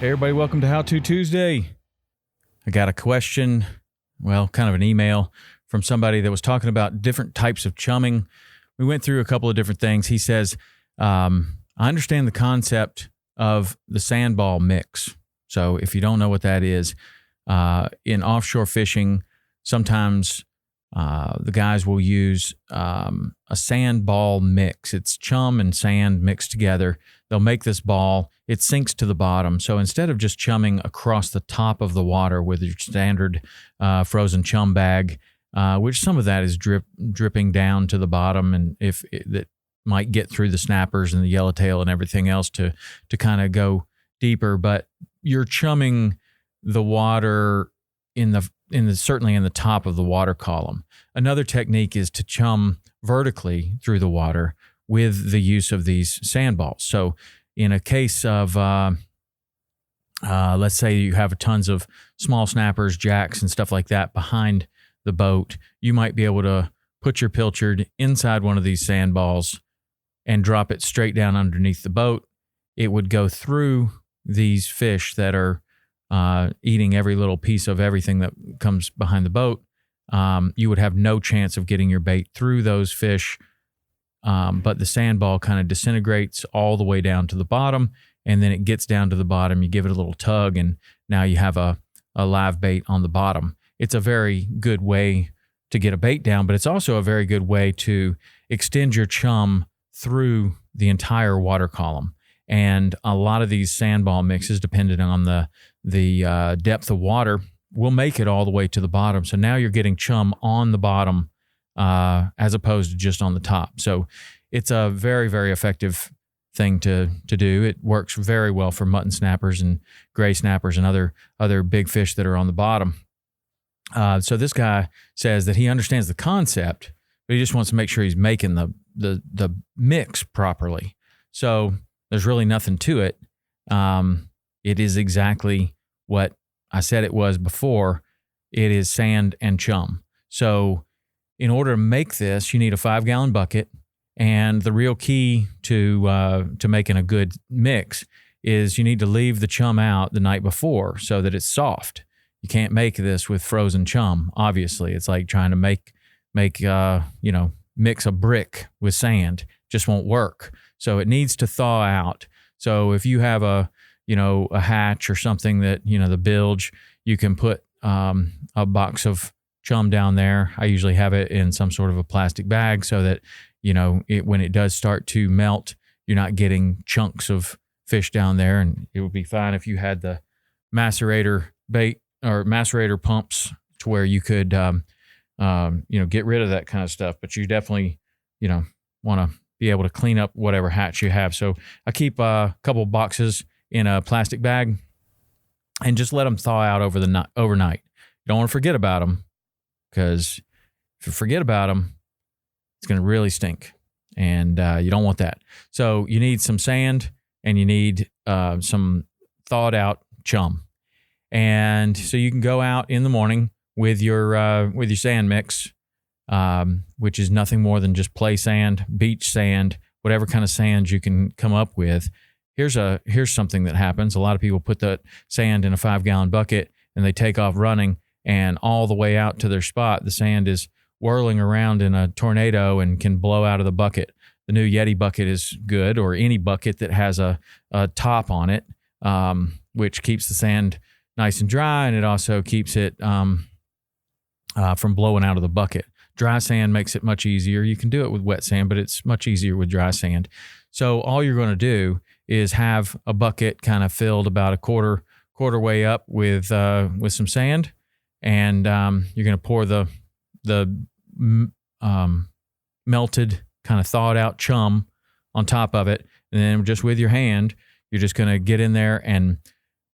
Hey everybody, welcome to How To Tuesday. I got a question, kind of an email from somebody that was talking about different types of chumming. We went through a couple of different things. He says, I understand the concept of the sandball mix. So if you don't know what that is, in offshore fishing, sometimes the guys will use a sandball mix. It's chum and sand mixed together. They'll make this ball. It sinks to the bottom. So instead of just chumming across the top of the water with your standard frozen chum bag, which some of that is dripping down to the bottom, and if that might get through the snappers and the yellowtail and everything else to kind of go deeper, but you're chumming the water certainly in the top of the water column. Another technique is to chum vertically through the water with the use of these sandballs. So in a case of, let's say you have tons of small snappers, jacks, and stuff like that behind the boat, you might be able to put your pilchard inside one of these sandballs and drop it straight down underneath the boat. It would go through these fish that are eating every little piece of everything that comes behind the boat. You would have no chance of getting your bait through those fish. But the sandball kind of disintegrates all the way down to the bottom, and then it gets down to the bottom. You give it a little tug, and now you have a live bait on the bottom. It's a very good way to get a bait down, but it's also a very good way to extend your chum through the entire water column. And a lot of these sandball mixes, depending on the depth of water, will make it all the way to the bottom. So now you're getting chum on the bottom as opposed to just on the top. So it's a very, very effective thing to do. It works very well for mutton snappers and gray snappers and other big fish that are on the bottom. So this guy says that he understands the concept, but he just wants to make sure he's making the mix properly. So there's really nothing to it. It is exactly what I said it was before. It is sand and chum. So in order to make this, you need a 5-gallon bucket. And the real key to making a good mix is you need to leave the chum out the night before so that it's soft. You can't make this with frozen chum, obviously. It's like trying to mix a brick with sand. It just won't work. So it needs to thaw out. So if you have a hatch or something that, the bilge, you can put a box of chum down there. I usually have it in some sort of a plastic bag so that, when it does start to melt, you're not getting chunks of fish down there. And it would be fine if you had the macerator bait or macerator pumps to where you could, get rid of that kind of stuff. But you definitely, want to be able to clean up whatever hatch you have. So I keep a couple boxes in a plastic bag and just let them thaw out overnight. You don't want to forget about them, because if you forget about them, it's going to really stink, and you don't want that. So you need some sand, and you need some thawed out chum. And so you can go out in the morning with your sand mix, which is nothing more than just play sand, beach sand, whatever kind of sand you can come up with. Here's something that happens. A lot of people put that sand in a 5-gallon bucket and they take off running, and all the way out to their spot, the sand is whirling around in a tornado and can blow out of the bucket. The new Yeti bucket is good, or any bucket that has a top on it, which keeps the sand nice and dry, and it also keeps it from blowing out of the bucket. Dry sand makes it much easier. You can do it with wet sand, but it's much easier with dry sand. So all you're going to do is have a bucket kind of filled about a quarter way up with some sand, and you're going to pour the melted, kind of thawed out chum on top of it, and then just with your hand, you're just going to get in there and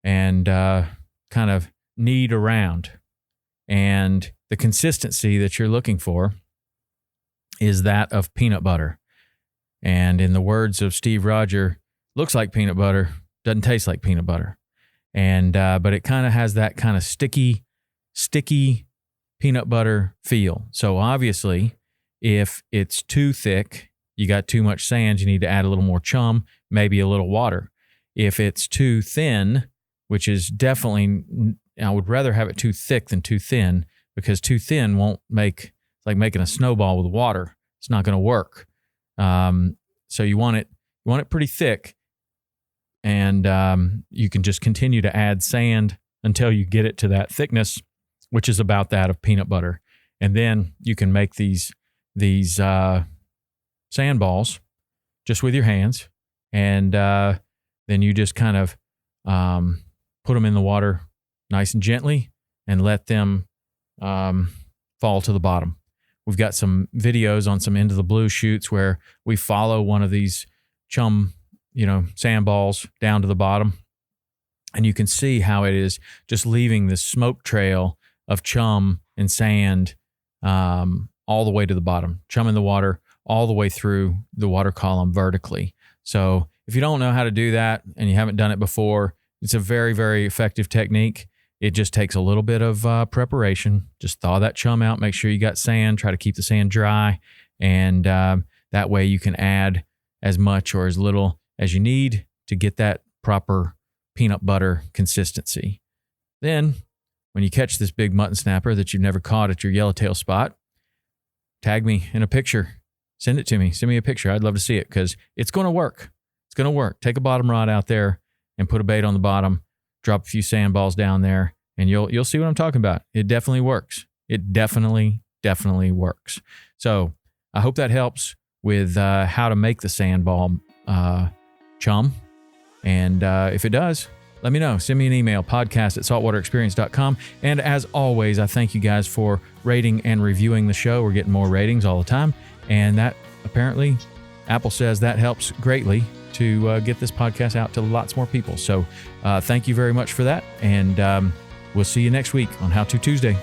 kind of knead around. And the consistency that you're looking for is that of peanut butter. And in the words of Steve Roger, looks like peanut butter, doesn't taste like peanut butter. And but it kind of has that kind of sticky peanut butter feel. So obviously, if it's too thick, you got too much sand, you need to add a little more chum, maybe a little water. If it's too thin, which is definitely, I would rather have it too thick than too thin, because too thin won't make, it's like making a snowball with water. It's not going to work. So you want it pretty thick, and you can just continue to add sand until you get it to that thickness, which is about that of peanut butter. And then you can make these sand balls just with your hands, and then you just kind of put them in the water nice and gently and let them fall to the bottom. We've got some videos on some Into the Blue shoots where we follow one of these Chum, sand balls down to the bottom, and you can see how it is just leaving this smoke trail of chum and sand all the way to the bottom. Chum in the water all the way through the water column vertically. So if you don't know how to do that and you haven't done it before, it's a very, very effective technique. It just takes a little bit of preparation. Just thaw that chum out. Make sure you got sand. Try to keep the sand dry. And that way you can add as much or as little as you need to get that proper peanut butter consistency. Then, when you catch this big mutton snapper that you've never caught at your yellowtail spot, tag me in a picture. Send it to me. Send me a picture. I'd love to see it, because it's going to work. It's going to work. Take a bottom rod out there and put a bait on the bottom. Drop a few sand balls down there, and you'll see what I'm talking about. It definitely works. It definitely works. So I hope that helps with how to make the sand ball chum. And if it does, let me know. Send me an email, podcast@saltwaterexperience.com. And as always, I thank you guys for rating and reviewing the show. We're getting more ratings all the time. And that, apparently, Apple says that helps greatly to get this podcast out to lots more people. So thank you very much for that. And we'll see you next week on How To Tuesday.